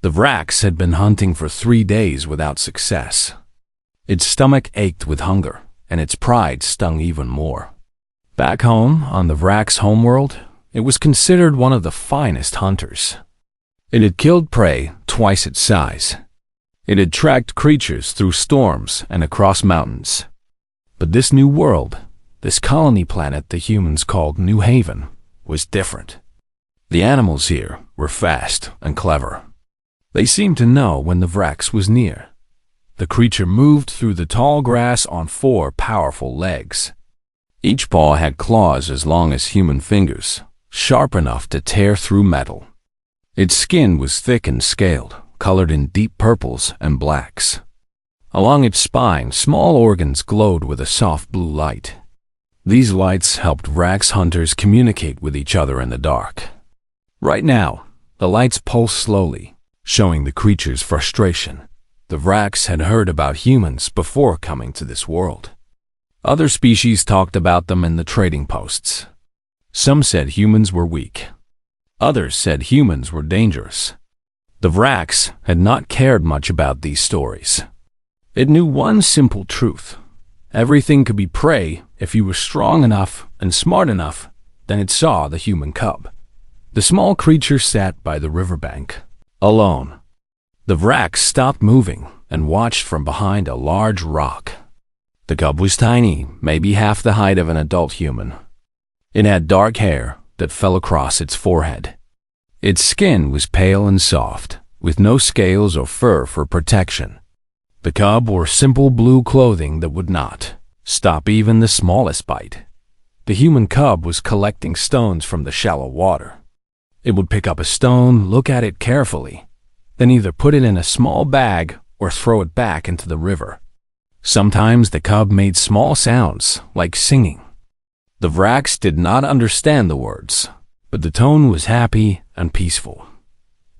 The Vrax had been hunting for 3 days without success. Its stomach ached with hunger, and its pride stung even more. Back home, on the Vrax homeworld, it was considered one of the finest hunters. It had killed prey twice its size. It had tracked creatures through storms and across mountains. But this new world, this colony planet the humans called New Haven, was different. The animals here were fast and clever. They seemed to know when the Vrax was near. The creature moved through the tall grass on 4 powerful legs. Each paw had claws as long as human fingers, sharp enough to tear through metal. Its skin was thick and scaled, colored in deep purples and blacks. Along its spine, small organs glowed with a soft blue light. These lights helped Vrax hunters communicate with each other in the dark. Right now, the lights pulsed slowly, showing the creature's frustration. The Vrax had heard about humans before coming to this world. Other species talked about them in the trading posts. Some said humans were weak. Others said humans were dangerous. The Vrax had not cared much about these stories. It knew one simple truth. Everything could be prey if you were strong enough and smart enough. Then it saw the human cub. The small creature sat by the riverbank, alone. The Vrax stopped moving and watched from behind a large rock. The cub was tiny, maybe half the height of an adult human. It had dark hair that fell across its forehead. Its skin was pale and soft, with no scales or fur for protection. The cub wore simple blue clothing that would not stop even the smallest bite. The human cub was collecting stones from the shallow water. It would pick up a stone, look at it carefully, then either put it in a small bag or throw it back into the river. Sometimes the cub made small sounds, like singing. The Vrax did not understand the words, but the tone was happy and peaceful.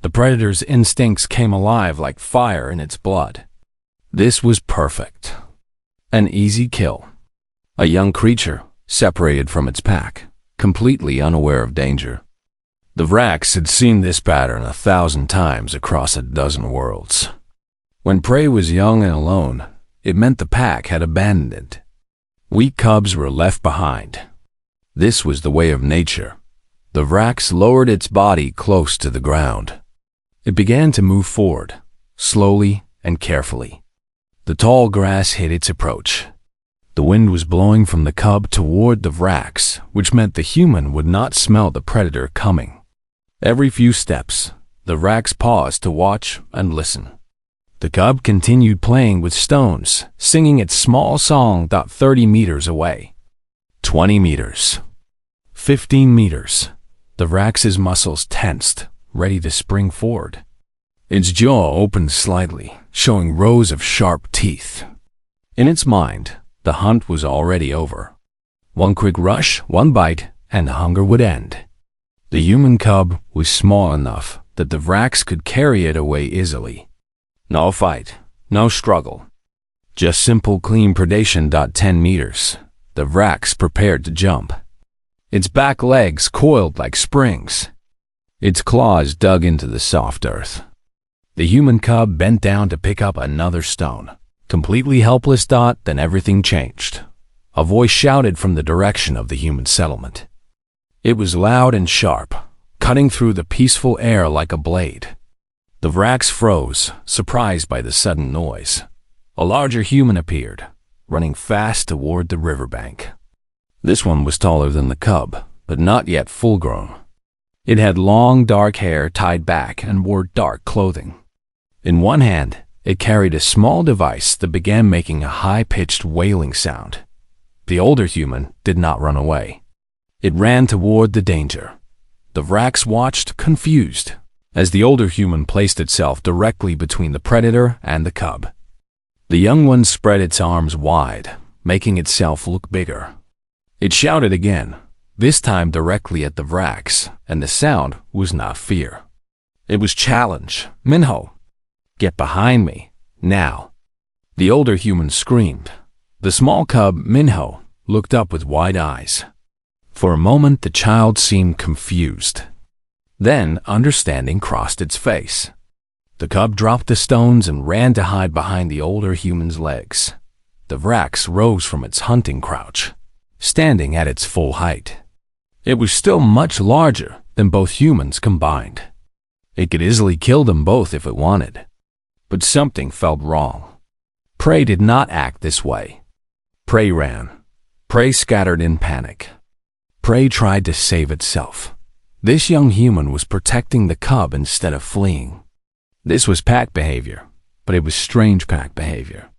The predator's instincts came alive like fire in its blood. This was perfect. An easy kill. A young creature, separated from its pack, completely unaware of danger. The Vrax had seen this pattern 1,000 times across a dozen worlds. When prey was young and alone, it meant the pack had abandoned it. Weak cubs were left behind. This was the way of nature. The Vrax lowered its body close to the ground. It began to move forward, slowly and carefully. The tall grass hid its approach. The wind was blowing from the cub toward the Vrax, which meant the human would not smell the predator coming. Every few steps, the Vrax paused to watch and listen. The cub continued playing with stones, singing its small song 30 meters away. 20 meters. 15 meters. The Vrax's muscles tensed, ready to spring forward. Its jaw opened slightly, showing rows of sharp teeth. In its mind, the hunt was already over. One quick rush, one bite, and the hunger would end. The human cub was small enough that the Vrax could carry it away easily. No fight, no struggle. Just simple clean predation. 10 meters. The Vrax prepared to jump. Its back legs coiled like springs. Its claws dug into the soft earth. The human cub bent down to pick up another stone. Completely helpless. Then everything changed. A voice shouted from the direction of the human settlement. It was loud and sharp, cutting through the peaceful air like a blade. The Vrax froze, surprised by the sudden noise. A larger human appeared, running fast toward the riverbank. This one was taller than the cub, but not yet full-grown. It had long, dark hair tied back and wore dark clothing. In one hand, it carried a small device that began making a high-pitched wailing sound. The older human did not run away. It ran toward the danger. The Vrax watched, confused, as the older human placed itself directly between the predator and the cub. The young one spread its arms wide, making itself look bigger. It shouted again, this time directly at the Vrax, and the sound was not fear. It was challenge. Minho, get behind me, now. The older human screamed. The small cub, Minho, looked up with wide eyes. For a moment, the child seemed confused. Then, understanding crossed its face. The cub dropped the stones and ran to hide behind the older human's legs. The Vrax rose from its hunting crouch, standing at its full height. It was still much larger than both humans combined. It could easily kill them both if it wanted. But something felt wrong. Prey did not act this way. Prey ran. Prey scattered in panic. Prey tried to save itself. This young human was protecting the cub instead of fleeing. This was pack behavior, but it was strange pack behavior.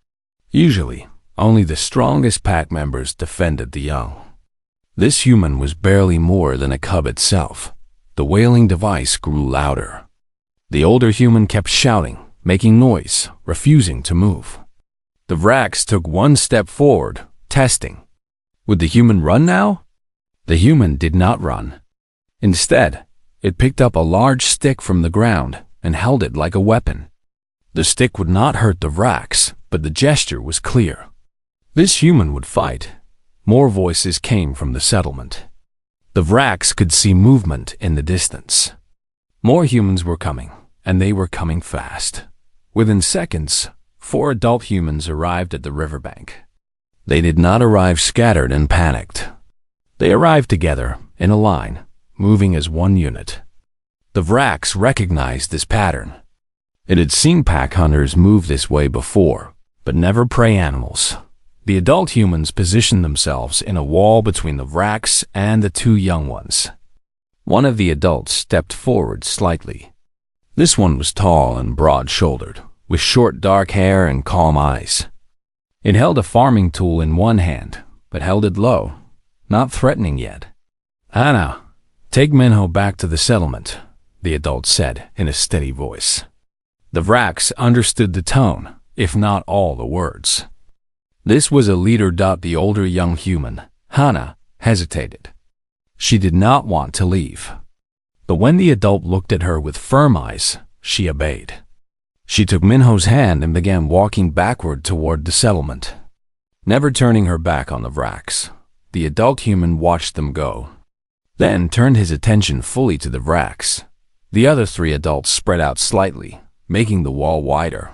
Usually, only the strongest pack members defended the young. This human was barely more than a cub itself. The wailing device grew louder. The older human kept shouting, making noise, refusing to move. The Vrax took one step forward, testing. Would the human run now? The human did not run. Instead, it picked up a large stick from the ground and held it like a weapon. The stick would not hurt the Vrax, but the gesture was clear. This human would fight. More voices came from the settlement. The Vrax could see movement in the distance. More humans were coming, and they were coming fast. Within seconds, 4 adult humans arrived at the riverbank. They did not arrive scattered and panicked. They arrived together, in a line, moving as one unit. The Vrax recognized this pattern. It had seen pack hunters move this way before, but never prey animals. The adult humans positioned themselves in a wall between the Vrax and the 2 young ones. One of the adults stepped forward slightly. This one was tall and broad-shouldered, with short dark hair and calm eyes. It held a farming tool in one hand, but held it low, not threatening yet. "Anna, take Minho back to the settlement," the adult said in a steady voice. The Vrax understood the tone, if not all the words. This was a leader. The older young human, Hannah, hesitated. She did not want to leave. But when the adult looked at her with firm eyes, she obeyed. She took Minho's hand and began walking backward toward the settlement. Never turning her back on the Vrax, the adult human watched them go, then turned his attention fully to the Vrax. The other 3 adults spread out slightly, making the wall wider.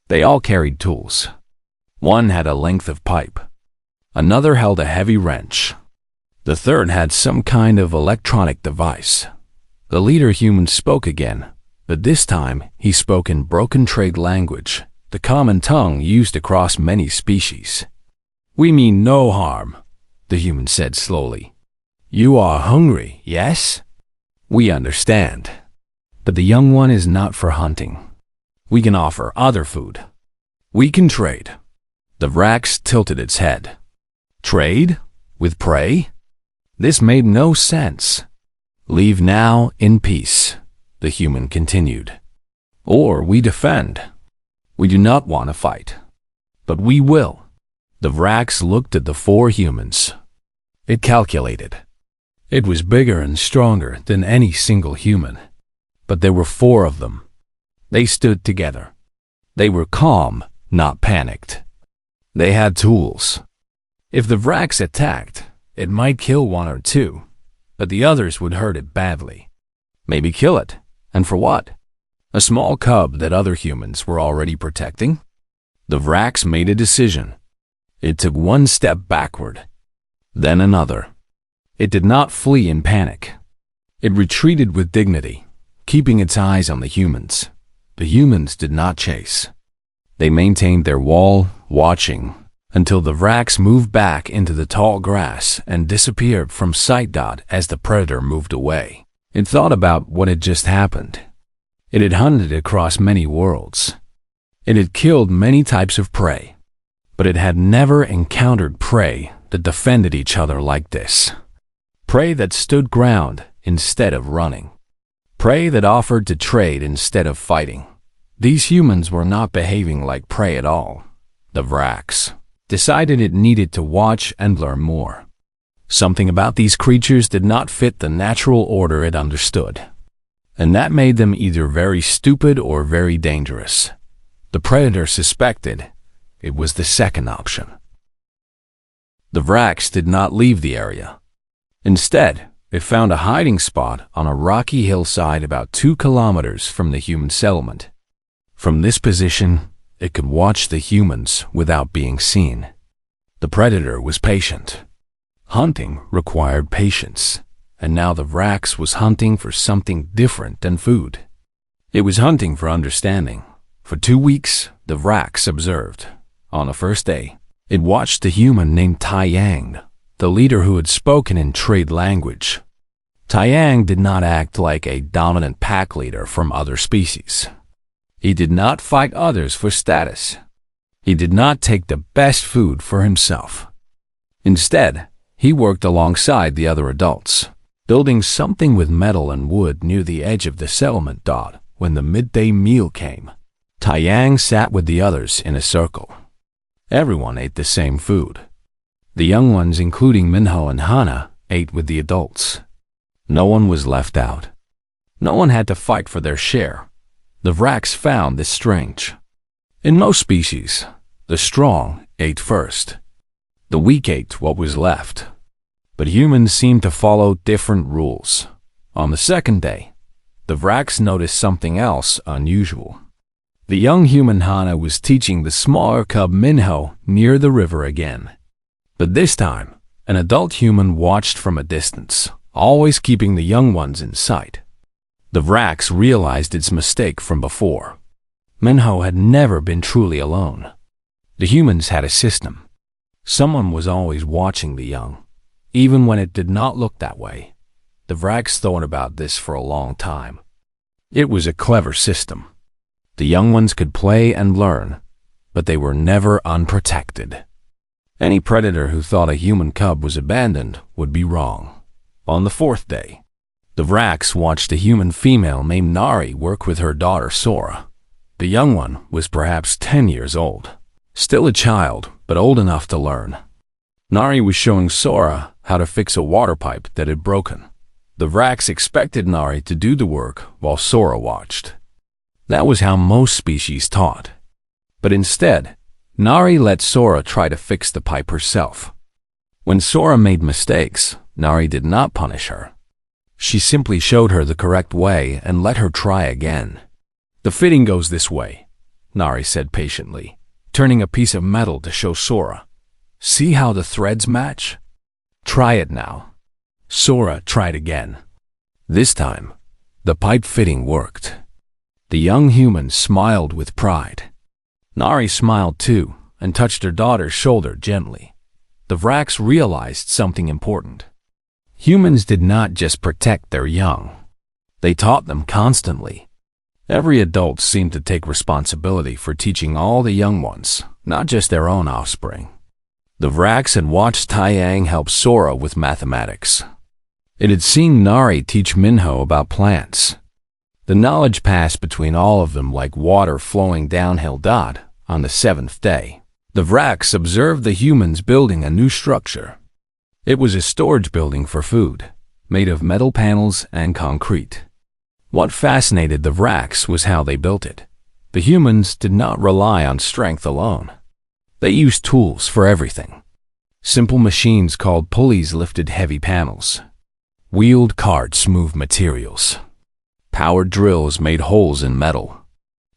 They all carried tools. One had a length of pipe. Another held a heavy wrench. The third had some kind of electronic device. The leader human spoke again, but this time he spoke in broken trade language, the common tongue used across many species. "We mean no harm," the human said slowly. "You are hungry, yes? We understand. But the young one is not for hunting. We can offer other food. We can trade." The Vrax tilted its head. Trade? With prey? This made no sense. "Leave now in peace," the human continued. "Or we defend. We do not want to fight. But we will." The Vrax looked at the 4 humans. It calculated. It was bigger and stronger than any single human. But there were 4 of them. They stood together. They were calm, not panicked. They had tools. If the Vrax attacked, it might kill 1 or 2, but the others would hurt it badly. Maybe kill it. And for what? A small cub that other humans were already protecting? The Vrax made a decision. It took 1 step backward, then another. It did not flee in panic. It retreated with dignity, keeping its eyes on the humans. The humans did not chase. They maintained their wall, watching, until the Vrax moved back into the tall grass and disappeared from sight. As the predator moved away, it thought about what had just happened. It had hunted across many worlds. It had killed many types of prey, but it had never encountered prey that defended each other like this. Prey that stood ground instead of running. Prey that offered to trade instead of fighting. These humans were not behaving like prey at all. The Vrax decided it needed to watch and learn more. Something about these creatures did not fit the natural order it understood, and that made them either very stupid or very dangerous. The predator suspected it was the second option. The Vrax did not leave the area. Instead, it found a hiding spot on a rocky hillside about 2 kilometers from the human settlement. From this position, it could watch the humans without being seen. The predator was patient. Hunting required patience, and now the Vrax was hunting for something different than food. It was hunting for understanding. For 2 weeks, the Vrax observed. On the first day, it watched a human named Taiyang, the leader who had spoken in trade language. Taiyang did not act like a dominant pack leader from other species. He did not fight others for status. He did not take the best food for himself. Instead, he worked alongside the other adults, building something with metal and wood near the edge of the settlement dot. When the midday meal came, Taiyang sat with the others in a circle. Everyone ate the same food. The young ones, including Minho and Hana, ate with the adults. No one was left out. No one had to fight for their share. The Vrax found this strange. In most species, the strong ate first. The weak ate what was left. But humans seemed to follow different rules. On the second day, the Vrax noticed something else unusual. The young human Hana was teaching the smaller cub Minho near the river again. But this time, an adult human watched from a distance, always keeping the young ones in sight. The Vrax realized its mistake from before. Minho had never been truly alone. The humans had a system. Someone was always watching the young, even when it did not look that way. The Vrax thought about this for a long time. It was a clever system. The young ones could play and learn, but they were never unprotected. Any predator who thought a human cub was abandoned would be wrong. On the fourth day, the Vrax watched a human female named Nari work with her daughter Sora. The young one was perhaps 10 years old, still a child, but old enough to learn. Nari was showing Sora how to fix a water pipe that had broken. The Vrax expected Nari to do the work while Sora watched. That was how most species taught. But instead, Nari let Sora try to fix the pipe herself. When Sora made mistakes, Nari did not punish her. She simply showed her the correct way and let her try again. "The fitting goes this way," Nari said patiently, turning a piece of metal to show Sora. "See how the threads match? Try it now." Sora tried again. This time, the pipe fitting worked. The young human smiled with pride. Nari smiled too and touched her daughter's shoulder gently. The Vrax realized something important. Humans did not just protect their young. They taught them constantly. Every adult seemed to take responsibility for teaching all the young ones, not just their own offspring. The Vrax had watched Taiyang help Sora with mathematics. It had seen Nari teach Minho about plants. The knowledge passed between all of them like water flowing downhill. On the seventh day, the Vrax observed the humans building a new structure. It was a storage building for food, made of metal panels and concrete. What fascinated the Vrax was how they built it. The humans did not rely on strength alone. They used tools for everything. Simple machines called pulleys lifted heavy panels. Wheeled carts moved materials. Powered drills made holes in metal.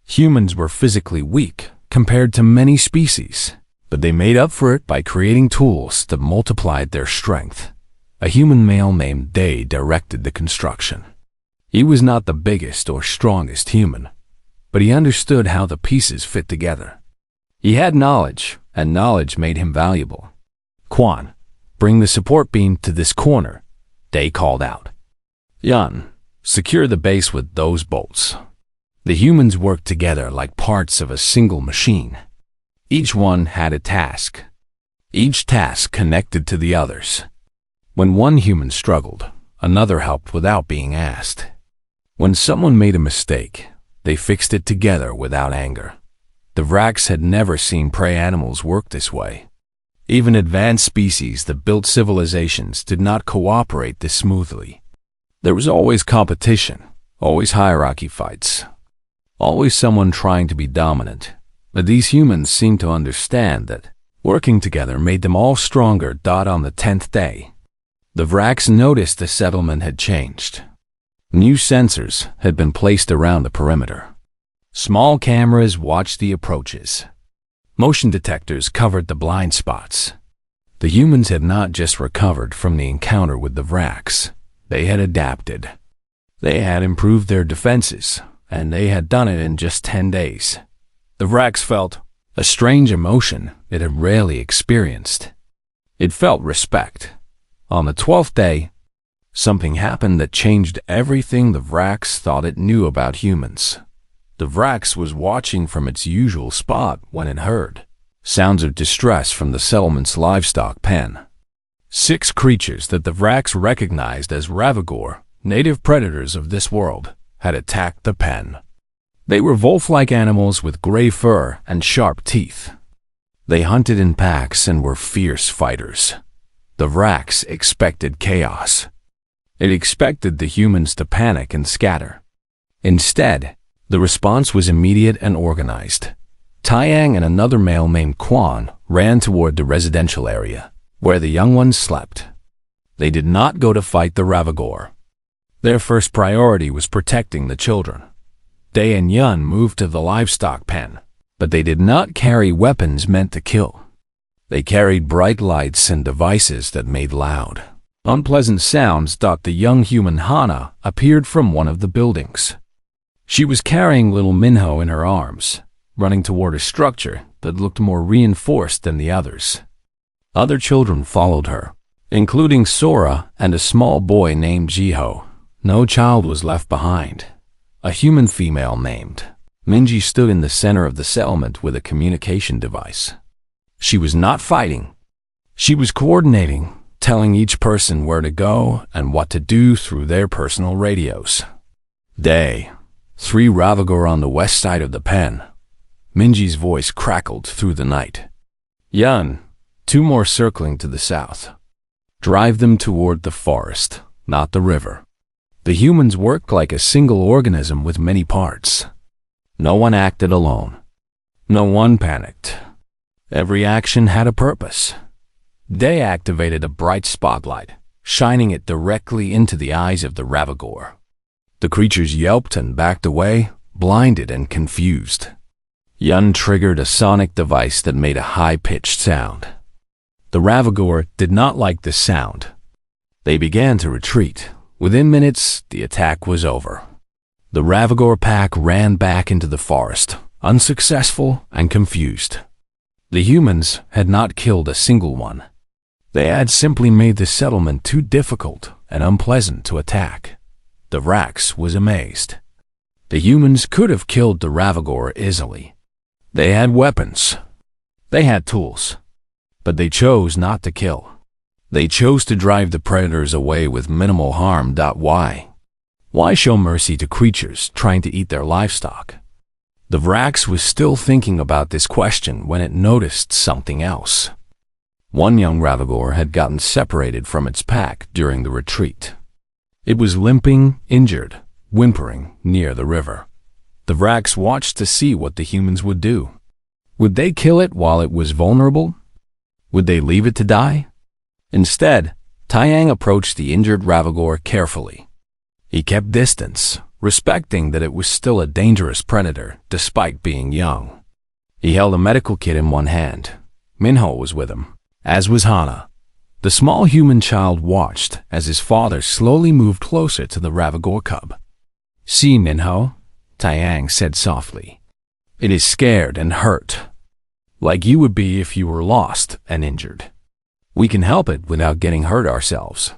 Humans were physically weak compared to many species, but they made up for it by creating tools that multiplied their strength. A human male named Day directed the construction. He was not the biggest or strongest human, but he understood how the pieces fit together. He had knowledge, and knowledge made him valuable. "Quan, bring the support beam to this corner," Day called out. "Yan, secure the base with those bolts." The humans worked together like parts of a single machine. Each one had a task. Each task connected to the others. When one human struggled, another helped without being asked. When someone made a mistake, they fixed it together without anger. The Vrax had never seen prey animals work this way. Even advanced species that built civilizations did not cooperate this smoothly. There was always competition, always hierarchy fights, always someone trying to be dominant. But these humans seemed to understand that working together made them all stronger. On the 10th day, the Vrax noticed the settlement had changed. New sensors had been placed around the perimeter. Small cameras watched the approaches. Motion detectors covered the blind spots. The humans had not just recovered from the encounter with the Vraks. They had adapted. They had improved their defenses, and they had done it in just 10 days. The Vraks felt a strange emotion it had rarely experienced. It felt respect. On the 12th day, something happened that changed everything the Vraks thought it knew about humans. The Vraks was watching from its usual spot when it heard sounds of distress from the settlement's livestock pen. 6 creatures that the Vraks recognized as Ravagore, native predators of this world, had attacked the pen. They were wolf-like animals with gray fur and sharp teeth. They hunted in packs and were fierce fighters. The Vraks expected chaos. It expected the humans to panic and scatter. Instead, the response was immediate and organized. Taiyang and another male named Quan ran toward the residential area, where the young ones slept. They did not go to fight the Ravagore. Their first priority was protecting the children. Day and Yun moved to the livestock pen, but they did not carry weapons meant to kill. They carried bright lights and devices that made loud, unpleasant sounds. The young human Hana appeared from one of the buildings. She was carrying little Minho in her arms, running toward a structure that looked more reinforced than the others. Other children followed her, including Sora and a small boy named Jiho. No child was left behind. A human female named Minji stood in the center of the settlement with a communication device. She was not fighting. She was coordinating, telling each person where to go and what to do through their personal radios. Day. 3 Ravagore on the west side of the pen. Minji's voice crackled through the night. Yun. 2 more circling to the south. Drive them toward the forest, not the river. The humans worked like a single organism with many parts. No one acted alone. No one panicked. Every action had a purpose. Day activated a bright spotlight, shining it directly into the eyes of the Ravagore. The creatures yelped and backed away, blinded and confused. Yun triggered a sonic device that made a high-pitched sound. The Ravagore did not like the sound. They began to retreat. Within minutes, the attack was over. The Ravagore pack ran back into the forest, unsuccessful and confused. The humans had not killed a single one. They had simply made the settlement too difficult and unpleasant to attack. The Vraks was amazed. The humans could have killed the Ravagore easily. They had weapons. They had tools. But they chose not to kill. They chose to drive the predators away with minimal harm. Why? Why show mercy to creatures trying to eat their livestock? The Vraks was still thinking about this question when it noticed something else. One young Ravagore had gotten separated from its pack during the retreat. It was limping, injured, whimpering near the river. The Vraks watched to see what the humans would do. Would they kill it while it was vulnerable? Would they leave it to die? Instead, Taiyang approached the injured Ravagore carefully. He kept distance, respecting that it was still a dangerous predator despite being young. He held a medical kit in one hand. Minho was with him, as was Hana. The small human child watched as his father slowly moved closer to the Ravagore cub. See, Minho, Taiyang said softly. It is scared and hurt, like you would be if you were lost and injured. We can help it without getting hurt ourselves.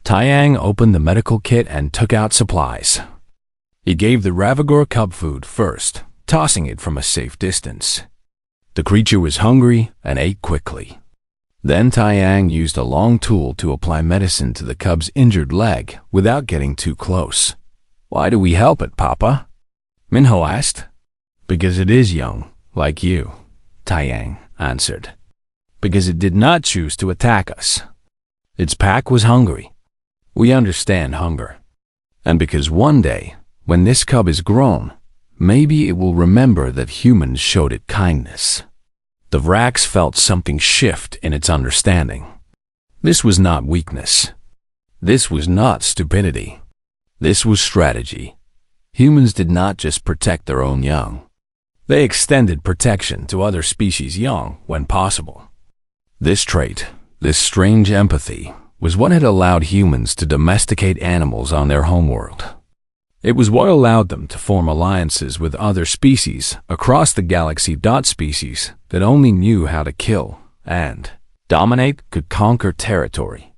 Taiyang opened the medical kit and took out supplies. He gave the Ravagore cub food first, tossing it from a safe distance. The creature was hungry and ate quickly. Then Taiyang used a long tool to apply medicine to the cub's injured leg without getting too close. Why do we help it, Papa? Minho asked. Because it is young, like you, Taiyang answered. Because it did not choose to attack us. Its pack was hungry. We understand hunger. And because one day, when this cub is grown, maybe it will remember that humans showed it kindness. The Vraks felt something shift in its understanding. This was not weakness. This was not stupidity. This was strategy. Humans did not just protect their own young. They extended protection to other species young when possible. This trait, this strange empathy, was what had allowed humans to domesticate animals on their homeworld. It was what allowed them to form alliances with other species across the galaxy. Species that only knew how to kill and dominate could conquer territory.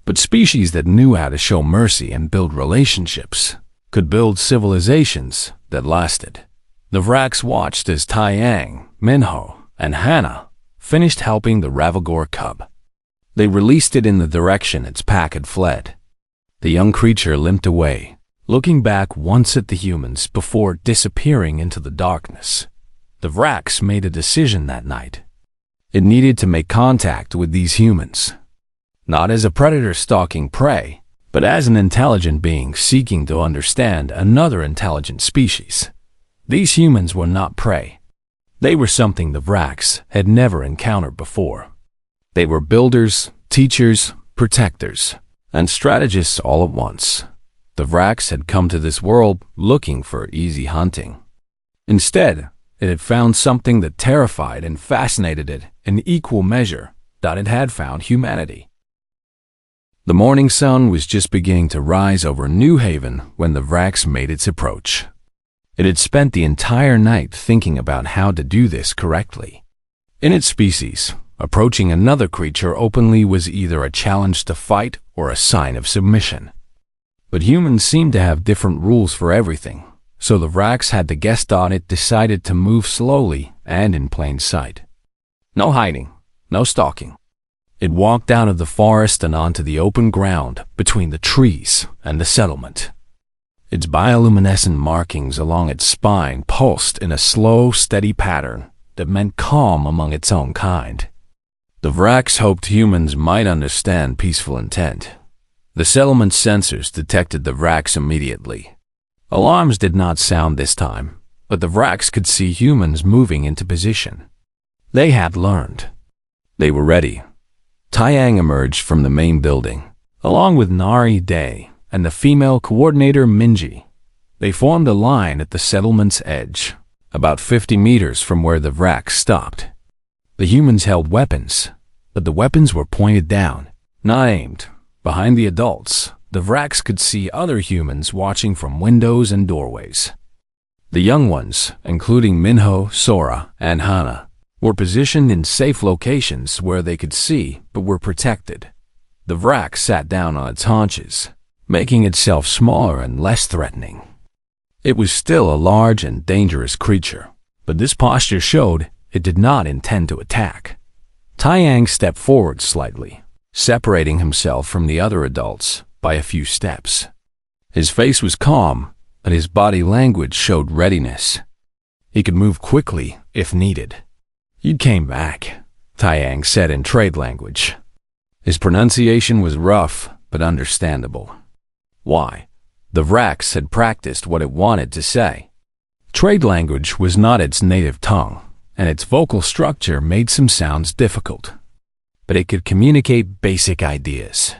But species that knew how to show mercy and build relationships could build civilizations that lasted. The Vrax watched as Taiyang, Minho, and Hannah finished helping the Ravagore cub. They released it in the direction its pack had fled. The young creature limped away, looking back once at the humans before disappearing into the darkness. The Vrax made a decision that night. It needed to make contact with these humans, not as a predator stalking prey, but as an intelligent being seeking to understand another intelligent species. These humans were not prey. They were something the Vrax had never encountered before. They were builders, teachers, protectors, and strategists all at once. The Vrax had come to this world looking for easy hunting. Instead, it had found something that terrified and fascinated it in equal measure that it had found humanity. The morning sun was just beginning to rise over New Haven when the Vrax made its approach. It had spent the entire night thinking about how to do this correctly. In its species, approaching another creature openly was either a challenge to fight or a sign of submission. But humans seemed to have different rules for everything, so the Vrax had to guess. It decided to move slowly and in plain sight. No hiding, no stalking. It walked out of the forest and onto the open ground between the trees and the settlement. Its bioluminescent markings along its spine pulsed in a slow, steady pattern that meant calm among its own kind. The Vrax hoped humans might understand peaceful intent. The settlement's sensors detected the Vrax immediately. Alarms did not sound this time, but the Vrax could see humans moving into position. They had learned. They were ready. Taiyang emerged from the main building, along with Nari Day and the female coordinator Minji. They formed a line at the settlement's edge, about 50 meters from where the Vrax stopped. The humans held weapons, but the weapons were pointed down, not aimed. Behind the adults, the Vrax could see other humans watching from windows and doorways. The young ones, including Minho, Sora, and Hana, were positioned in safe locations where they could see but were protected. The Vrax sat down on its haunches, making itself smaller and less threatening. It was still a large and dangerous creature, but this posture showed it did not intend to attack. Taiyang stepped forward slightly, separating himself from the other adults by a few steps. His face was calm, but his body language showed readiness. He could move quickly if needed. "You came back," Taiyang said in trade language. His pronunciation was rough but understandable. Why? The Vrax had practiced what it wanted to say. Trade language was not its native tongue, and its vocal structure made some sounds difficult. But it could communicate basic ideas.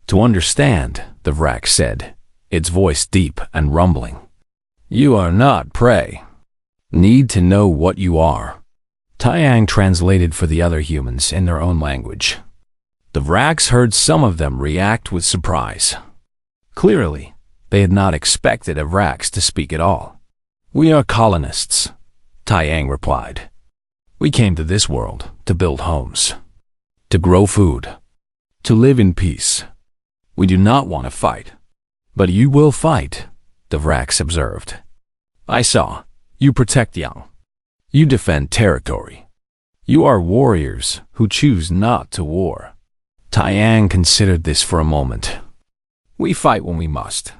"To understand," the Vrax said, its voice deep and rumbling. "You are not prey. Need to know what you are." Taiyang translated for the other humans in their own language. The Vrax heard some of them react with surprise. Clearly, they had not expected a Vrax to speak at all. "We are colonists," Taiyang replied. "We came to this world to build homes, to grow food, to live in peace. We do not want to fight." "But you will fight," the Vrax observed. "I saw. You protect young. You defend territory. You are warriors who choose not to war." Taiyang considered this for a moment. "We fight when we must,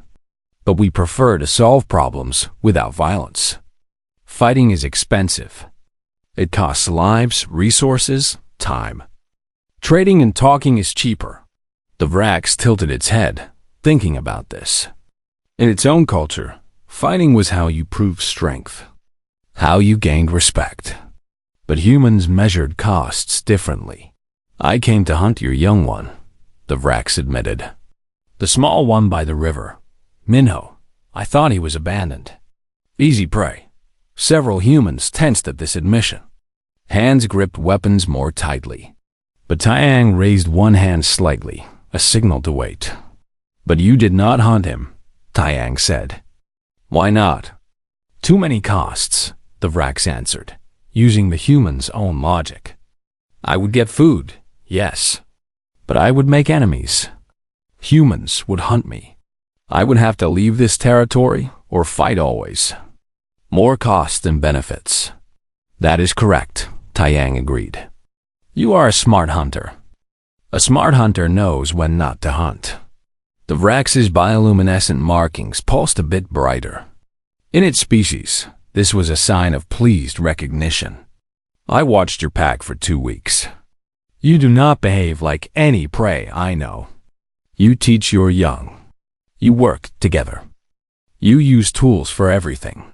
but we prefer to solve problems without violence. Fighting is expensive. It costs lives, resources, time. Trading and talking is cheaper." The Vrax tilted its head, thinking about this. In its own culture, fighting was how you proved strength, how you gained respect. But humans measured costs differently. "I came to hunt your young one," the Vrax admitted. "The small one by the river. Minho. I thought he was abandoned. Easy prey. Several humans tensed at this admission. Hands gripped weapons more tightly. But Taiyang raised one hand slightly, a signal to wait. "But you did not hunt him," Taiyang said. "Why not?" "Too many costs," the Vrax answered, using the human's own logic. "I would get food, yes. But I would make enemies. Humans would hunt me. I would have to leave this territory or fight always. More costs than benefits." "That is correct," Taiyang agreed. "You are a smart hunter. A smart hunter knows when not to hunt." The Vrax's bioluminescent markings pulsed a bit brighter. In its species, this was a sign of pleased recognition. "I watched your pack for 2 weeks. You do not behave like any prey I know. You teach your young. You work together. You use tools for everything.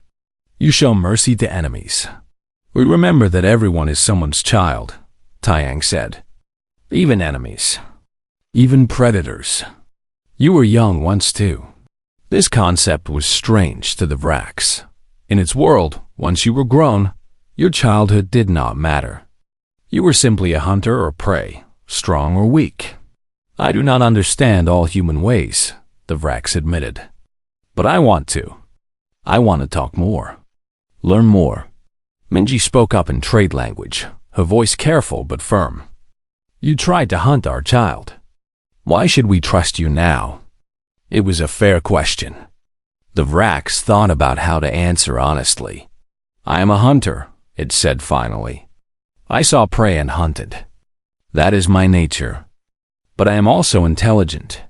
You show mercy to enemies. We remember that everyone is someone's child," Taiyang said. "Even enemies. Even predators. You were young once too." This concept was strange to the Vrax. In its world, once you were grown, your childhood did not matter. You were simply a hunter or prey, strong or weak. "I do not understand all human ways," the Vrax admitted. "But I want to. I want to talk more. Learn more." Minji spoke up in trade language, her voice careful but firm. "You tried to hunt our child. Why should we trust you now?" It was a fair question. The Vrax thought about how to answer honestly. "I am a hunter," it said finally. "I saw prey and hunted. That is my nature. But I am also intelligent.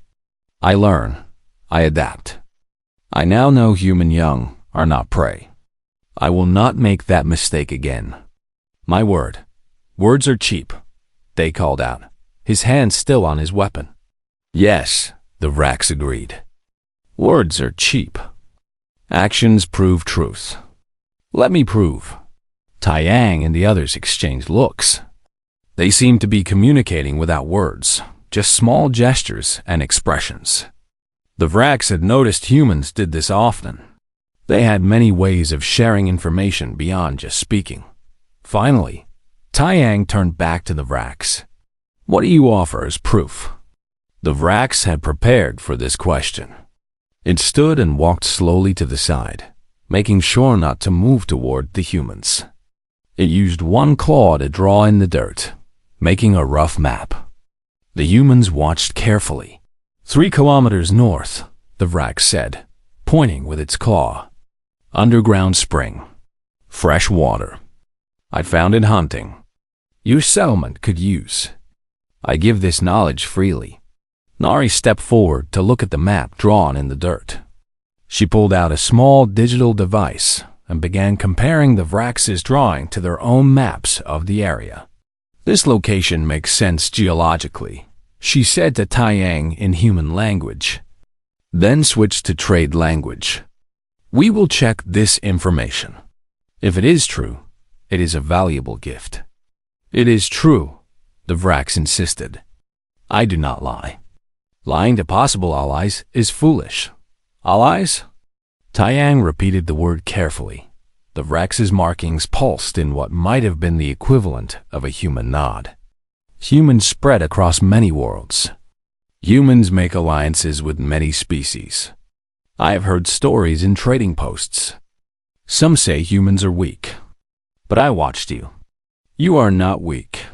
I learn. I adapt. I now know human young are not prey. I will not make that mistake again. My word. Words are cheap," they called out, his hand still on his weapon. "Yes," the Vrax agreed. "Words are cheap. Actions prove truth." "Let me prove." Taiyang and the others exchanged looks. They seemed to be communicating without words, just small gestures and expressions. The Vrax had noticed humans did this often. They had many ways of sharing information beyond just speaking. Finally, Taiyang turned back to the Vrax. "What do you offer as proof?" The Vrax had prepared for this question. It stood and walked slowly to the side, making sure not to move toward the humans. It used one claw to draw in the dirt, making a rough map. The humans watched carefully. 3 kilometers north, the Vrax said, pointing with its claw. "Underground spring. Fresh water. I found it hunting. Your settlement could use. I give this knowledge freely." Nari stepped forward to look at the map drawn in the dirt. She pulled out a small digital device and began comparing the Vrax's drawing to their own maps of the area. "This location makes sense geologically," she said to Taiyang in human language. Then switched to trade language. "We will check this information. If it is true, it is a valuable gift." "It is true," the Vrax insisted. "I do not lie. Lying to possible allies is foolish." "Allies?" Taiyang repeated the word carefully. The Vrax's markings pulsed in what might have been the equivalent of a human nod. Humans spread across many worlds. Humans make alliances with many species. I have heard stories in trading posts. Some say humans are weak. But I watched you. You are not weak.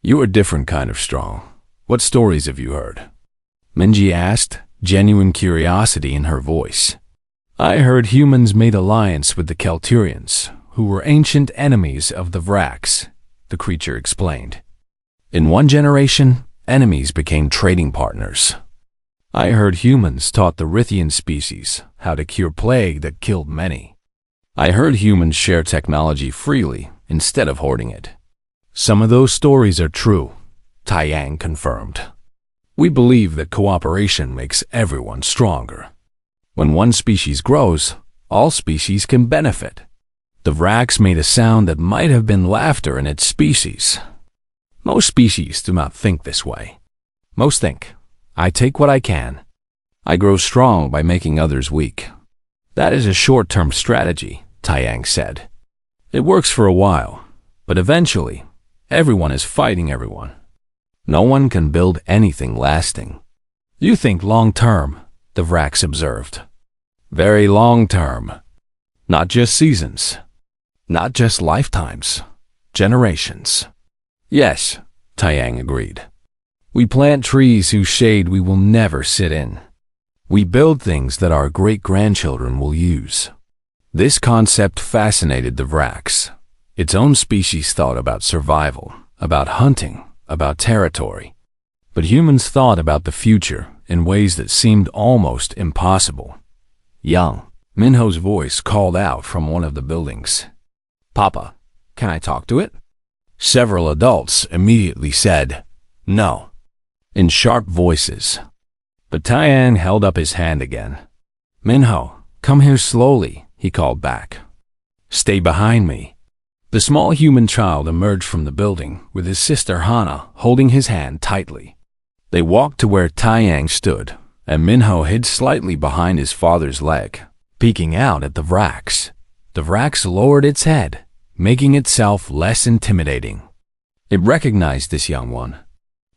You are a different kind of strong. What stories have you heard?" Minji asked, genuine curiosity in her voice. "I heard humans made alliance with the Kelturians, who were ancient enemies of the Vrax," the creature explained. "In one generation, enemies became trading partners. I heard humans taught the Rithian species how to cure plague that killed many. I heard humans share technology freely instead of hoarding it." "Some of those stories are true," Taiyang confirmed. "We believe that cooperation makes everyone stronger. When one species grows, all species can benefit." The Vrax made a sound that might have been laughter in its species. "Most species do not think this way. Most think, I take what I can. I grow strong by making others weak. That is a short-term strategy," Taiyang said. It works for a while, but eventually, everyone is fighting everyone. No one can build anything lasting. You think long-term, the Vrax observed. Very long-term. Not just seasons. Not just lifetimes. Generations. Yes, Taiyang agreed. We plant trees whose shade we will never sit in. We build things that our great-grandchildren will use. This concept fascinated the Vrax. Its own species thought about survival, about hunting, about territory. But humans thought about the future in ways that seemed almost impossible. Young, Minho's voice called out from one of the buildings. Papa, can I talk to it? Several adults immediately said, no, in sharp voices. But Taiyang held up his hand again. Minho, come here slowly, he called back. Stay behind me. The small human child emerged from the building with his sister Hana holding his hand tightly. They walked to where Taiyang stood, and Minho hid slightly behind his father's leg, peeking out at the Vrax. The Vrax lowered its head, making itself less intimidating. It recognized this young one,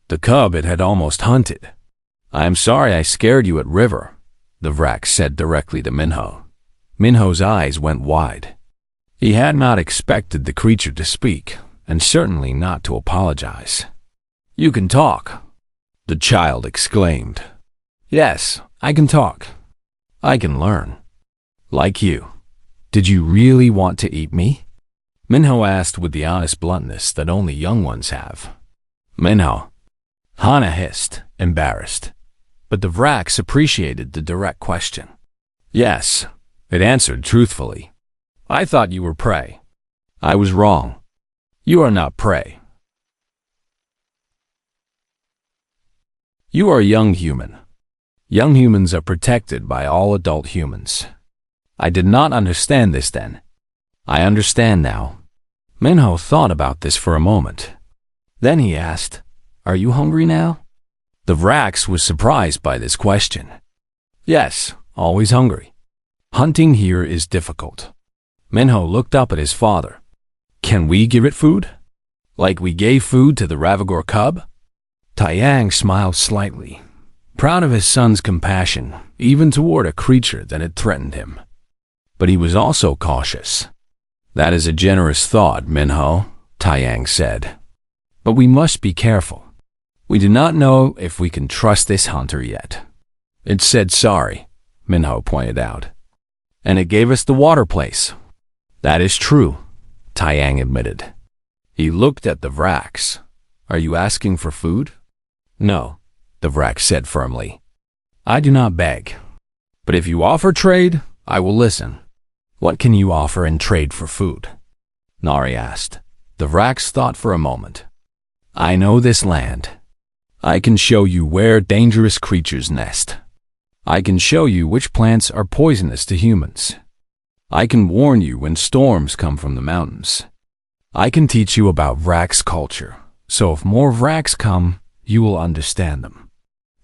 the cub it had almost hunted. I am sorry I scared you at River, the Vrax said directly to Minho. Minho's eyes went wide. He had not expected the creature to speak, and certainly not to apologize. You can talk, the child exclaimed. Yes, I can talk. I can learn. Like you. Did you really want to eat me? Minho asked with the honest bluntness that only young ones have. Minho. Hana hissed, embarrassed. But the Vrax appreciated the direct question. Yes, it answered truthfully. I thought you were prey. I was wrong. You are not prey. You are a young human. Young humans are protected by all adult humans. I did not understand this then. I understand now. Minho thought about this for a moment. Then he asked, Are you hungry now? The Vrax was surprised by this question. Yes, always hungry. Hunting here is difficult. Minho looked up at his father. Can we give it food? Like we gave food to the Ravagore cub? Taiyang smiled slightly, proud of his son's compassion, even toward a creature that had threatened him. But he was also cautious. That is a generous thought, Minho, Taiyang said. But we must be careful. We do not know if we can trust this hunter yet. It said sorry, Minho pointed out. And it gave us the water place. That is true, Taiyang admitted. He looked at the Vrax. Are you asking for food? No, the Vrax said firmly. I do not beg. But if you offer trade, I will listen. What can you offer in trade for food? Nari asked. The Vrax thought for a moment. I know this land. I can show you where dangerous creatures nest. I can show you which plants are poisonous to humans. I can warn you when storms come from the mountains. I can teach you about Vrax culture, so if more Vrax come, you will understand them.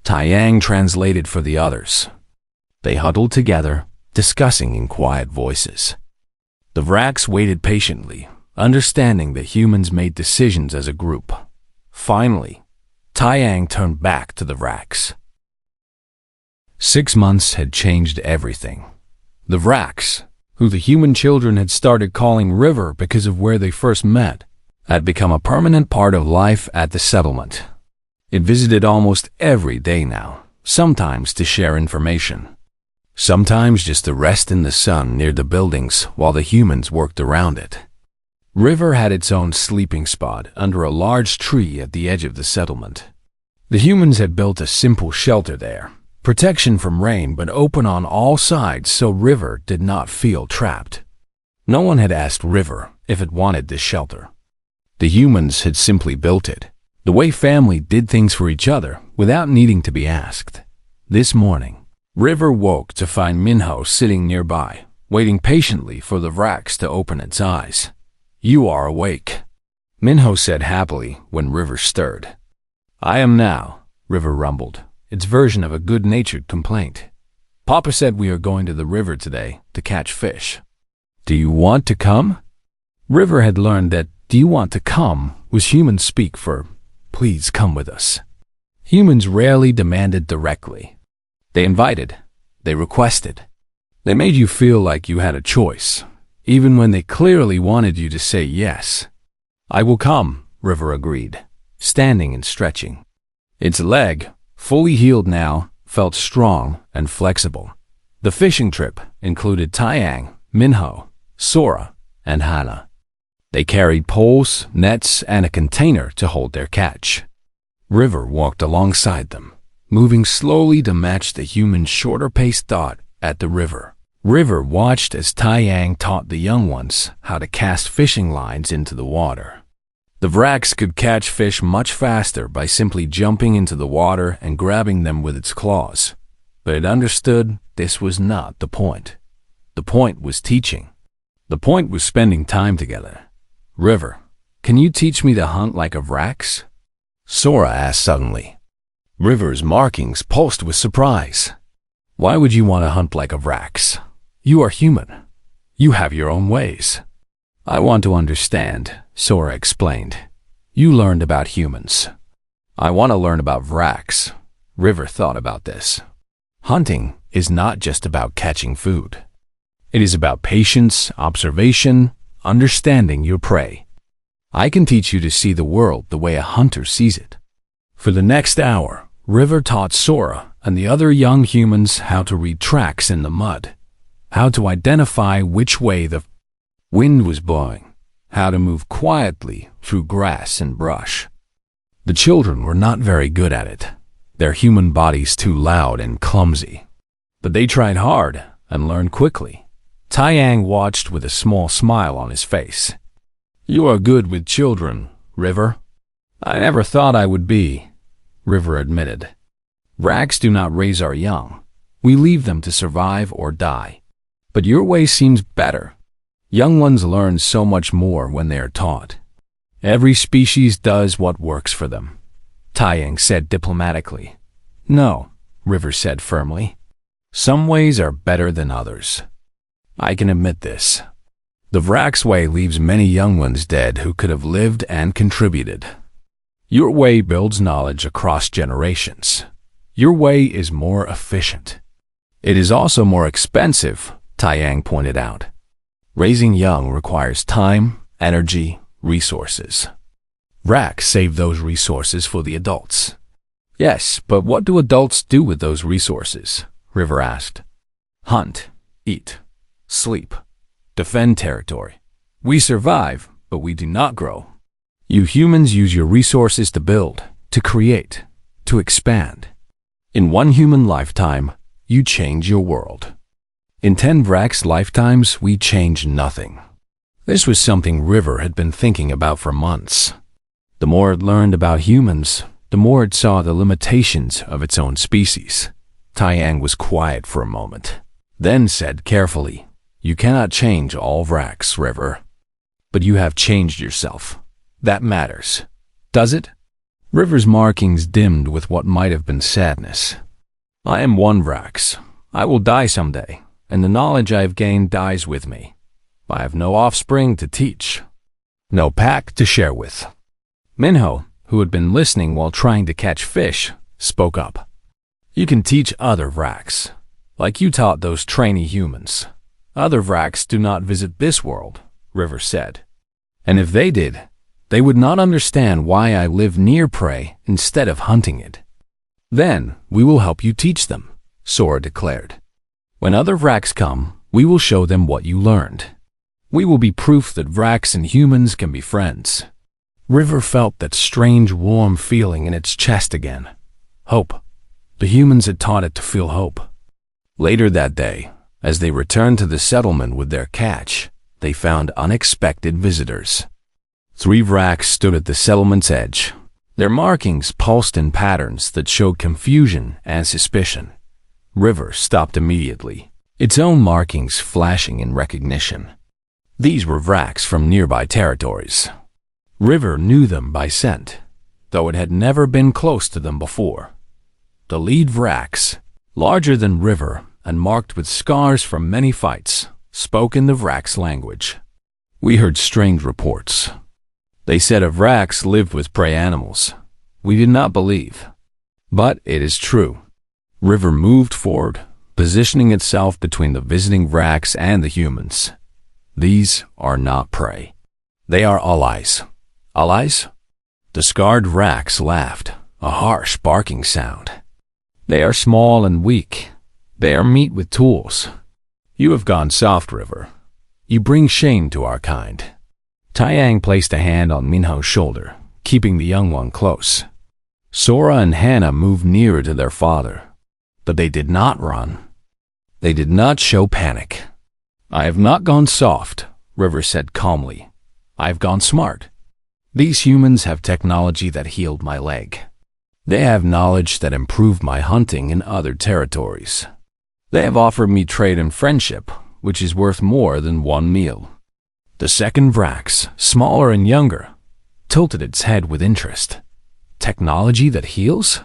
Taiyang translated for the others. They huddled together, discussing in quiet voices. The Vrax waited patiently, understanding that humans made decisions as a group. Finally, Taiyang turned back to the Vrax. 6 months had changed everything. The Vrax, who the human children had started calling River because of where they first met, had become a permanent part of life at the settlement. It visited almost every day now, sometimes to share information. Sometimes just to rest in the sun near the buildings while the humans worked around it. River had its own sleeping spot under a large tree at the edge of the settlement. The humans had built a simple shelter there, protection from rain but open on all sides so River did not feel trapped. No one had asked River if it wanted this shelter. The humans had simply built it, the way family did things for each other without needing to be asked. This morning, River woke to find Minho sitting nearby, waiting patiently for the Vrax to open its eyes. You are awake, Minho said happily when River stirred. I am now, River rumbled, its version of a good-natured complaint. Papa said we are going to the river today to catch fish. "Do you want to come?" River had learned that "do you want to come" was human speak for "please come with us." Humans rarely demanded directly. They invited. They requested. They made you feel like you had a choice, even when they clearly wanted you to say yes. "I will come," River agreed, standing and stretching. Its leg, fully healed now, felt strong and flexible. The fishing trip included Taiyang, Minho, Sora, and Hana. They carried poles, nets, and a container to hold their catch. River walked alongside them, moving slowly to match the human's shorter-paced thought at the river. River watched as Taiyang taught the young ones how to cast fishing lines into the water. The Vrax could catch fish much faster by simply jumping into the water and grabbing them with its claws, but it understood this was not the point. The point was teaching. The point was spending time together. "River, can you teach me to hunt like a Vrax?" Sora asked suddenly. River's markings pulsed with surprise. "Why would you want to hunt like a Vrax? You are human. You have your own ways." "I want to understand," Sora explained. "You learned about humans. I want to learn about Vrax." River thought about this. Hunting is not just about catching food. It is about patience, observation, understanding your prey. I can teach you to see the world the way a hunter sees it. For the next hour, River taught Sora and the other young humans how to read tracks in the mud, how to identify which way the wind was blowing, how to move quietly through grass and brush. The children were not very good at it, their human bodies too loud and clumsy. But they tried hard and learned quickly. Taiyang watched with a small smile on his face. "You are good with children, River." "I never thought I would be," River admitted. "Vrax do not raise our young. We leave them to survive or die. But your way seems better. Young ones learn so much more when they are taught. Every species does what works for them," Taiyang said diplomatically. "No," River said firmly. "Some ways are better than others. I can admit this. The Vrax way leaves many young ones dead who could have lived and contributed. Your way builds knowledge across generations. Your way is more efficient. It is also more expensive," Taiyang pointed out. "Raising young requires time, energy, resources. Vrax save those resources for the adults." "Yes, but what do adults do with those resources?" River asked. "Hunt, eat, sleep, defend territory. We survive, but we do not grow. You humans use your resources to build, to create, to expand. In one human lifetime, you change your world. In 10 Vrax lifetimes, we change nothing." This was something River had been thinking about for months. The more it learned about humans, the more it saw the limitations of its own species. Taiyang was quiet for a moment, then said carefully, "You cannot change all Vrax, River. But you have changed yourself. That matters. Does it?" River's markings dimmed with what might have been sadness. "I am one Vrax. I will die someday, and the knowledge I have gained dies with me. I have no offspring to teach, no pack to share with." Minho, who had been listening while trying to catch fish, spoke up. "You can teach other Vrax, like you taught those trainee humans. Other Vrax do not visit this world," River said. "And if they did, they would not understand why I live near prey instead of hunting it." "Then we will help you teach them," Sora declared. "When other Vrax come, we will show them what you learned. We will be proof that Vrax and humans can be friends." River felt that strange warm feeling in its chest again. Hope. The humans had taught it to feel hope. Later that day, as they returned to the settlement with their catch, they found unexpected visitors. 3 Vrax stood at the settlement's edge. Their markings pulsed in patterns that showed confusion and suspicion. River stopped immediately, its own markings flashing in recognition. These were Vrax from nearby territories. River knew them by scent, though it had never been close to them before. The lead Vrax, larger than River and marked with scars from many fights, spoke in the Vrax language. We heard strange reports. They said a Vrax lived with prey animals. We did not believe. But it is true. River moved forward, positioning itself between the visiting Vrax and the humans. These are not prey. They are allies. Allies? The scarred Vrax laughed, a harsh barking sound. They are small and weak. They are meat with tools. You have gone soft, River. You bring shame to our kind. Taiyang placed a hand on Minho's shoulder, keeping the young one close. Sora and Hannah moved nearer to their father, but they did not run. They did not show panic. I have not gone soft, River said calmly. I have gone smart. These humans have technology that healed my leg. They have knowledge that improved my hunting in other territories. They have offered me trade and friendship, which is worth more than one meal. The second Vrax, smaller and younger, tilted its head with interest. Technology that heals?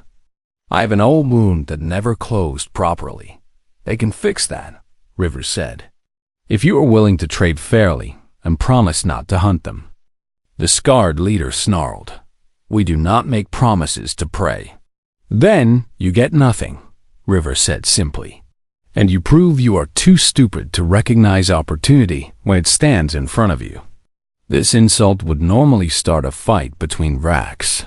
I have an old wound that never closed properly. They can fix that, River said. If you are willing to trade fairly and promise not to hunt them. The scarred leader snarled. We do not make promises to prey. Then you get nothing, River said simply. And you prove you are too stupid to recognize opportunity when it stands in front of you. This insult would normally start a fight between Vrax.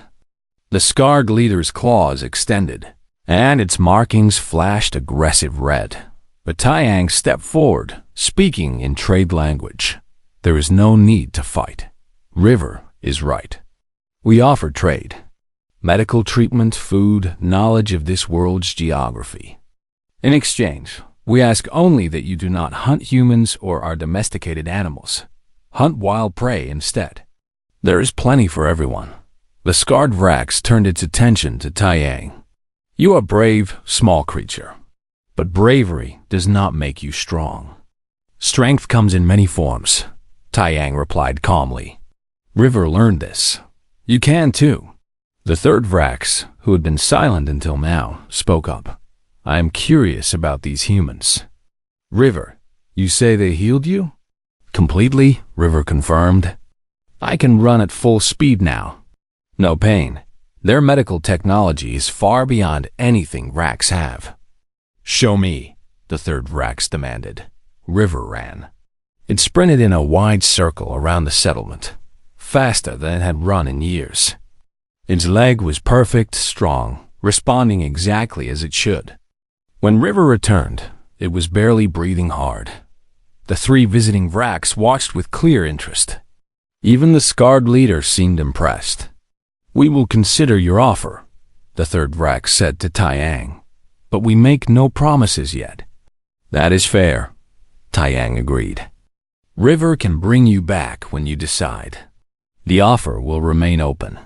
The scarred leader's claws extended, and its markings flashed aggressive red. But Taiyang stepped forward, speaking in trade language. There is no need to fight. River is right. We offer trade. Medical treatment, food, knowledge of this world's geography. In exchange, we ask only that you do not hunt humans or our domesticated animals. Hunt wild prey instead. There is plenty for everyone. The scarred Vrax turned its attention to Taiyang. You are brave, small creature. But bravery does not make you strong. Strength comes in many forms, Taiyang replied calmly. River learned this. You can too. The third Vrax, who had been silent until now, spoke up. I am curious about these humans. River, you say they healed you? Completely, River confirmed. I can run at full speed now. No pain. Their medical technology is far beyond anything Vrax have. Show me, the third Vrax demanded. River ran. It sprinted in a wide circle around the settlement, faster than it had run in years. Its leg was perfect, strong, responding exactly as it should. When River returned, it was barely breathing hard. The three visiting Vrax watched with clear interest. Even the scarred leader seemed impressed. We will consider your offer, the third Vrax said to Taiyang, but we make no promises yet. That is fair, Taiyang agreed. River can bring you back when you decide. The offer will remain open.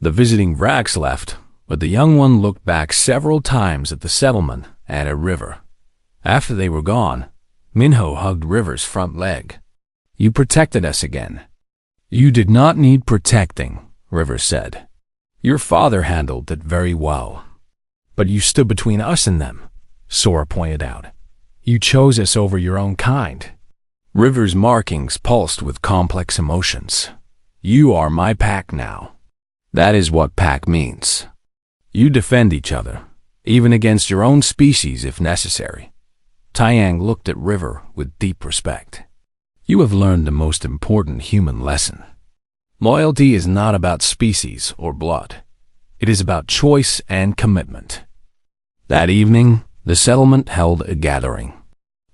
The visiting Vrax left, but the young one looked back several times at the settlement and at River. After they were gone, Minho hugged River's front leg. You protected us again. You did not need protecting, River said. Your father handled it very well. But you stood between us and them, Sora pointed out. You chose us over your own kind. River's markings pulsed with complex emotions. You are my pack now. That is what pack means. You defend each other, even against your own species if necessary. Taiyang looked at River with deep respect. You have learned the most important human lesson. Loyalty is not about species or blood. It is about choice and commitment. That evening, the settlement held a gathering.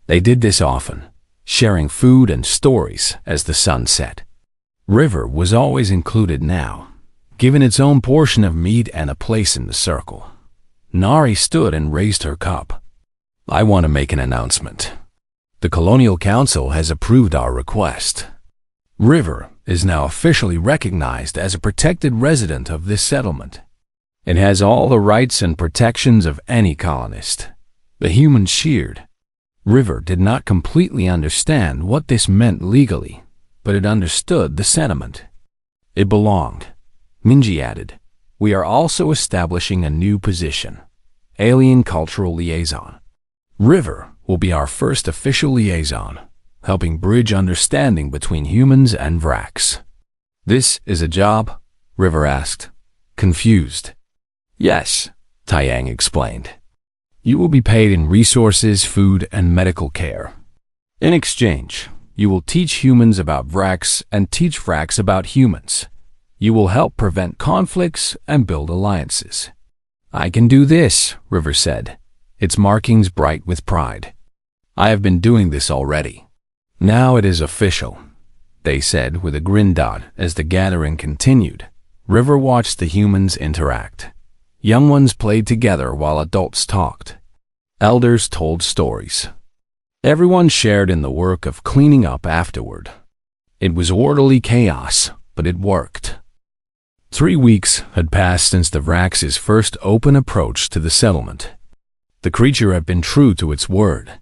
They did this often, sharing food and stories as the sun set. River was always included now, given its own portion of meat and a place in the circle. Nari stood and raised her cup. I want to make an announcement. The Colonial Council has approved our request. River is now officially recognized as a protected resident of this settlement. It has all the rights and protections of any colonist. The humans cheered. River did not completely understand what this meant legally, but it understood the sentiment. It belonged. Minji added, we are also establishing a new position, Alien Cultural Liaison. River will be our first official liaison, helping bridge understanding between humans and Vrax. "This is a job?" River asked, confused. "Yes," Taiyang explained. "You will be paid in resources, food, and medical care. In exchange, you will teach humans about Vrax and teach Vrax about humans. You will help prevent conflicts and build alliances." "I can do this," River said, its markings bright with pride. "I have been doing this already. Now it is official," they said with a grin. As the gathering continued, River watched the humans interact. Young ones played together while adults talked. Elders told stories. Everyone shared in the work of cleaning up afterward. It was orderly chaos, but it worked. 3 weeks had passed since the Vrax's first open approach to the settlement. The creature had been true to its word.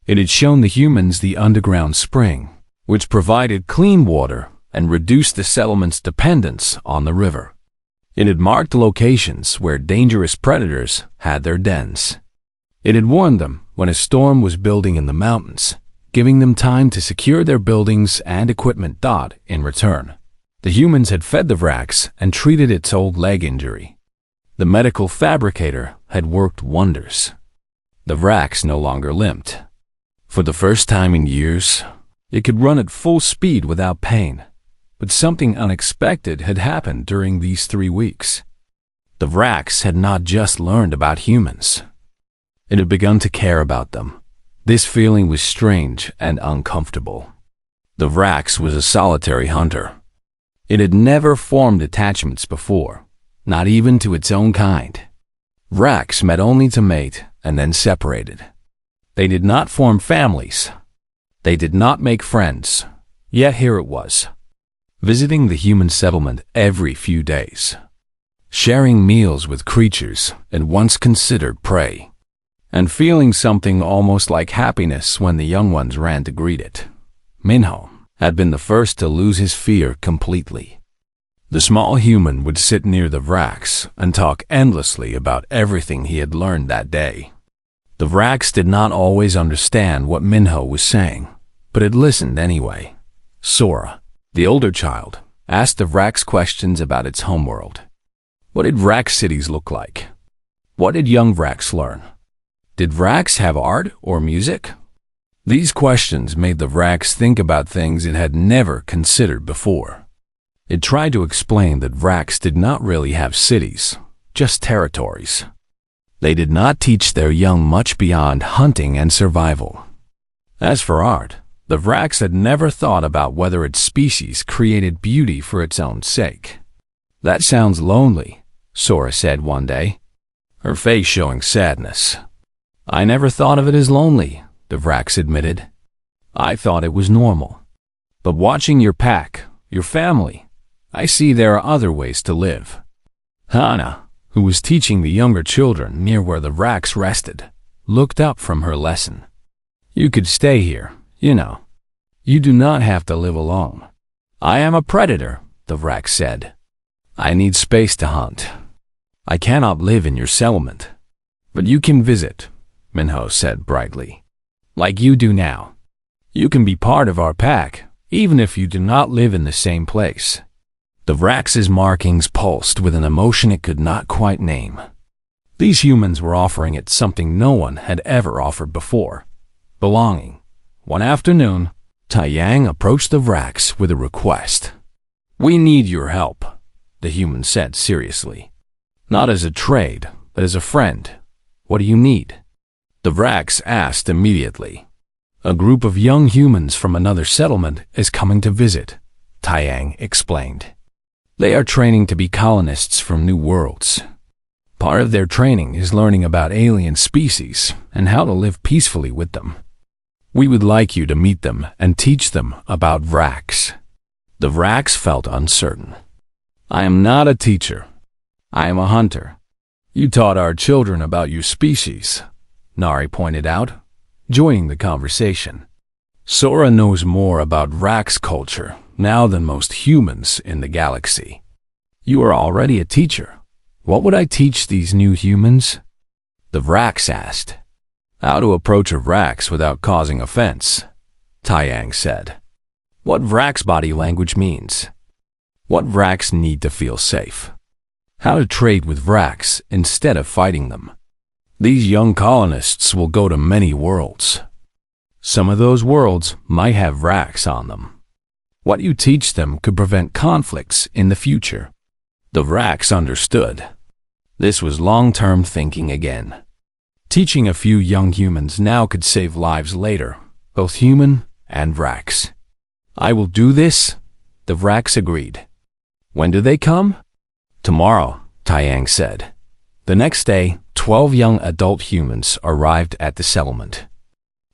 It had shown the humans the underground spring, which provided clean water and reduced the settlement's dependence on the river. It had marked locations where dangerous predators had their dens. It had warned them when a storm was building in the mountains, giving them time to secure their buildings and equipment. In return, the humans had fed the Vrax and treated its old leg injury. The medical fabricator had worked wonders. The Vrax no longer limped. For the first time in years, it could run at full speed without pain. But something unexpected had happened during these 3 weeks. The Vrax had not just learned about humans. It had begun to care about them. This feeling was strange and uncomfortable. The Vrax was a solitary hunter. It had never formed attachments before, not even to its own kind. Vrax met only to mate and then separated. They did not form families. They did not make friends. Yet here it was, visiting the human settlement every few days, sharing meals with creatures it once considered prey, and feeling something almost like happiness when the young ones ran to greet it. Minho had been the first to lose his fear completely. The small human would sit near the Vrax and talk endlessly about everything he had learned that day. The Vrax did not always understand what Minho was saying, but it listened anyway. Sora, the older child, asked the Vrax questions about its homeworld. What did Vrax cities look like? What did young Vrax learn? Did Vrax have art or music? These questions made the Vrax think about things it had never considered before. It tried to explain that Vrax did not really have cities, just territories. They did not teach their young much beyond hunting and survival. As for art, the Vrax had never thought about whether its species created beauty for its own sake. "That sounds lonely," Sora said one day, her face showing sadness. "I never thought of it as lonely," the Vrax admitted. "I thought it was normal. But watching your pack, your family, I see there are other ways to live." Hana, who was teaching the younger children near where the Vrax rested, looked up from her lesson. "You could stay here, you know. You do not have to live alone." "I am a predator," the Vrax said. "I need space to hunt. I cannot live in your settlement." "But you can visit," Minho said brightly. "Like you do now. You can be part of our pack, even if you do not live in the same place." The Vrax's markings pulsed with an emotion it could not quite name. These humans were offering it something no one had ever offered before: belonging. One afternoon, Taiyang approached the Vrax with a request. "We need your help," the human said seriously. "Not as a trade, but as a friend. What do you need?" The Vrax asked immediately. "A group of young humans from another settlement is coming to visit," Taiyang explained. "They are training to be colonists from new worlds. Part of their training is learning about alien species and how to live peacefully with them. We would like you to meet them and teach them about Vrax." The Vrax felt uncertain. "I am not a teacher. I am a hunter. You taught our children about your species," Nari pointed out, joining the conversation. "Sora knows more about Vrax culture now than most humans in the galaxy. You are already a teacher. What would I teach these new humans?" The Vrax asked. "How to approach a Vrax without causing offense," Taiyang said. What Vrak's body language means. What Vraks need to feel safe. How to trade with Vraks instead of fighting them. These young colonists will go to many worlds. Some of those worlds might have Vraks on them. What you teach them could prevent conflicts in the future. The Vraks understood. This was long-term thinking again. Teaching a few young humans now could save lives later, both human and Vraks. I will do this, the Vraks agreed. When do they come? Tomorrow, Taiyang said. The next day, 12 young adult humans arrived at the settlement.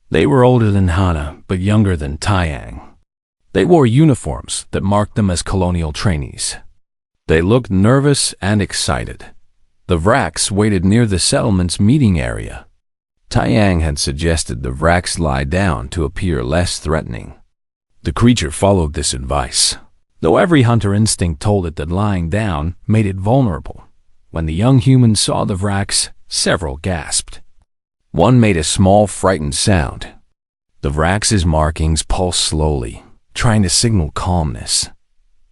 They were older than Hana, but younger than Taiyang. They wore uniforms that marked them as colonial trainees. They looked nervous and excited. The Vraks waited near the settlement's meeting area. Taiyang had suggested the Vraks lie down to appear less threatening. The creature followed this advice, though every hunter instinct told it that lying down made it vulnerable. When the young humans saw the Vraks, several gasped. One made a small, frightened sound. The Vraks' markings pulsed slowly, trying to signal calmness.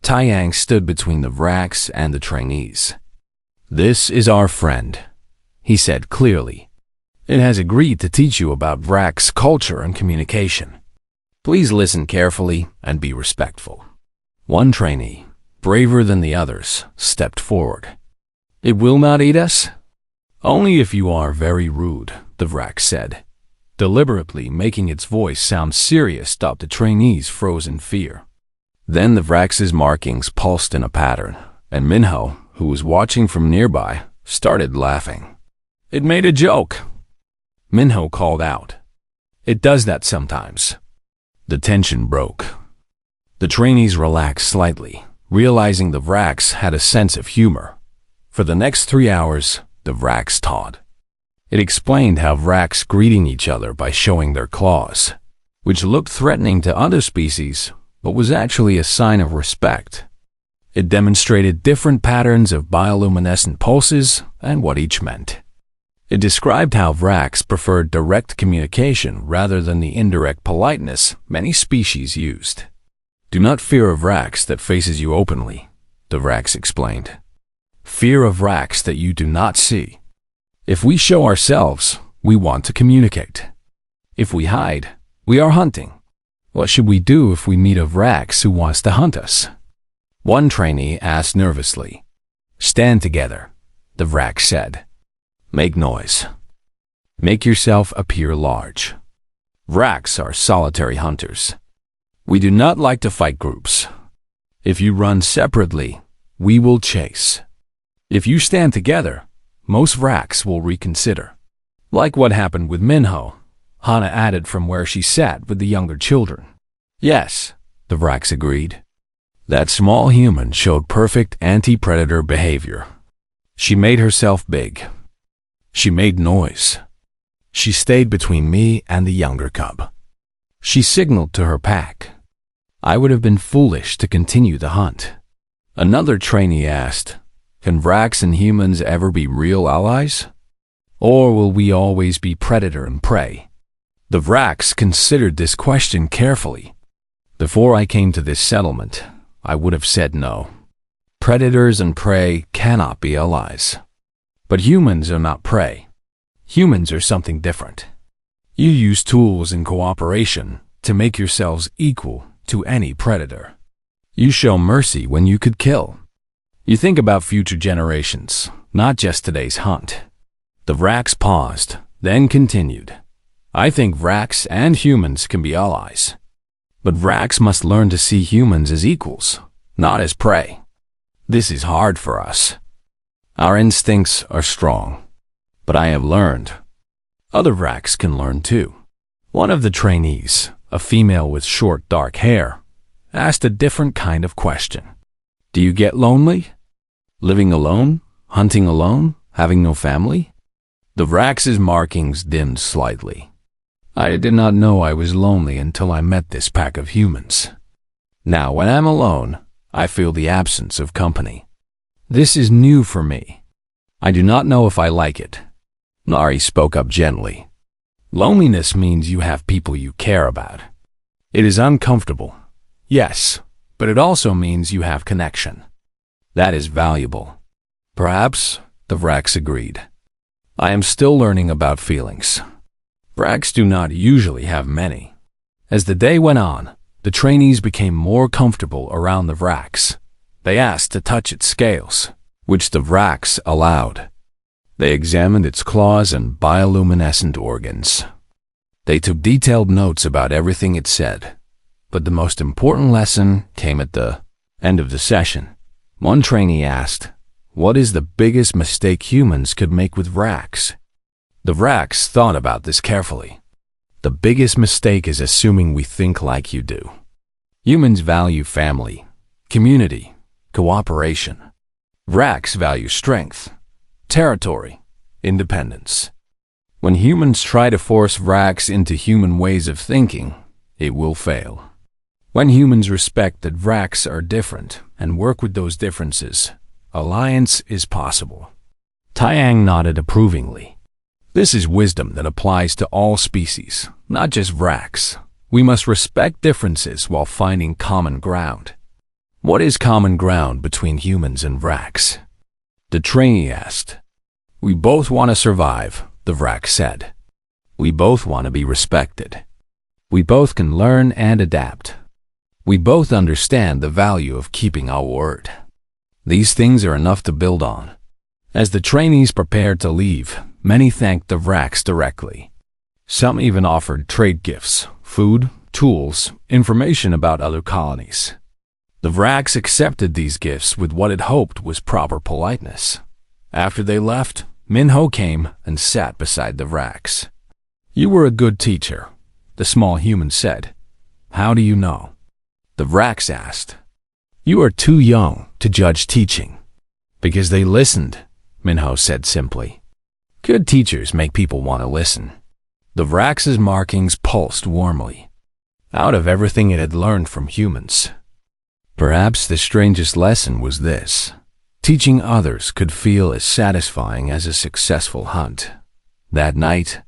Taiyang stood between the Vraks and the trainees. This is our friend, he said clearly. It has agreed to teach you about Vraks' culture and communication. Please listen carefully and be respectful. One trainee, braver than the others, stepped forward. It will not eat us? Only if you are very rude, the Vrak said, deliberately making its voice sound serious. Stopped the trainees froze in fear. Then the Vraks' markings pulsed in a pattern, and Minho, who was watching from nearby, started laughing. It made a joke. Minho called out. It does that sometimes. The tension broke. The trainees relaxed slightly, realizing the Vraks had a sense of humor. For the next 3 hours, the Vraks taught. It explained how Vraks greeting each other by showing their claws, which looked threatening to other species, but was actually a sign of respect. It demonstrated different patterns of bioluminescent pulses and what each meant. It described how Vraks preferred direct communication rather than the indirect politeness many species used. Do not fear a Vraks that faces you openly, the Vraks explained. Fear of Vraks that you do not see. If we show ourselves, we want to communicate. If we hide, we are hunting. What should we do if we meet a Vraks who wants to hunt us? One trainee asked nervously. Stand together, the Vraks said. Make noise. Make yourself appear large. Vraks are solitary hunters. We do not like to fight groups. If you run separately, we will chase. If you stand together, most Vraks will reconsider. Like what happened with Minho, Hana added from where she sat with the younger children. Yes, the Vraks agreed. That small human showed perfect anti-predator behavior. She made herself big. She made noise. She stayed between me and the younger cub. She signaled to her pack. I would have been foolish to continue the hunt. Another trainee asked, can Vraks and humans ever be real allies? Or will we always be predator and prey? The Vraks considered this question carefully. Before I came to this settlement, I would have said no. Predators and prey cannot be allies. But humans are not prey. Humans are something different. You use tools in cooperation to make yourselves equal to any predator. You show mercy when you could kill. You think about future generations, not just today's hunt. The Vraks paused, then continued. I think Vraks and humans can be allies. But Vraks must learn to see humans as equals, not as prey. This is hard for us. Our instincts are strong. But I have learned. Other Vraks can learn too. One of the trainees, a female with short dark hair, asked a different kind of question. Do you get lonely? Living alone? Hunting alone? Having no family? The Vraks' markings dimmed slightly. I did not know I was lonely until I met this pack of humans. Now, when I'm alone, I feel the absence of company. This is new for me. I do not know if I like it. Nari spoke up gently. Loneliness means you have people you care about. It is uncomfortable, yes, but it also means you have connection. That is valuable. Perhaps the Vrax agreed. I am still learning about feelings. Vrax do not usually have many. As the day went on, the trainees became more comfortable around the Vrax. They asked to touch its scales, which the Vrax allowed. They examined its claws and bioluminescent organs. They took detailed notes about everything it said. But the most important lesson came at the end of the session. One trainee asked, "What is the biggest mistake humans could make with Vrax?" The Vrax thought about this carefully. The biggest mistake is assuming we think like you do. Humans value family, community, cooperation. Vrax value strength, territory, independence. When humans try to force Vrax into human ways of thinking, it will fail. When humans respect that Vrax are different and work with those differences, alliance is possible. Taiyang nodded approvingly. This is wisdom that applies to all species, not just Vrax. We must respect differences while finding common ground. What is common ground between humans and Vrax? The trainee asked. We both want to survive, the Vrax said. We both want to be respected. We both can learn and adapt. We both understand the value of keeping our word. These things are enough to build on. As the trainees prepared to leave, many thanked the Vrax directly. Some even offered trade gifts, food, tools, information about other colonies. The Vrax accepted these gifts with what it hoped was proper politeness. After they left, Minho came and sat beside the Vrax. You were a good teacher, the small human said. How do you know? The Vrax asked. You are too young to judge teaching. Because they listened, Minho said simply. Good teachers make people want to listen. The Vrax's markings pulsed warmly, out of everything it had learned from humans. Perhaps the strangest lesson was this. Teaching others could feel as satisfying as a successful hunt. That night,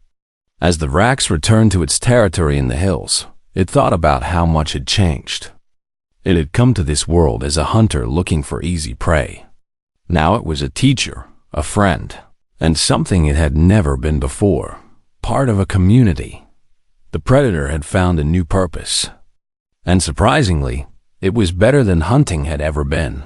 as the Vrax returned to its territory in the hills, it thought about how much had changed. It had come to this world as a hunter looking for easy prey. Now it was a teacher, a friend, and something it had never been before, part of a community. The predator had found a new purpose. And surprisingly, it was better than hunting had ever been.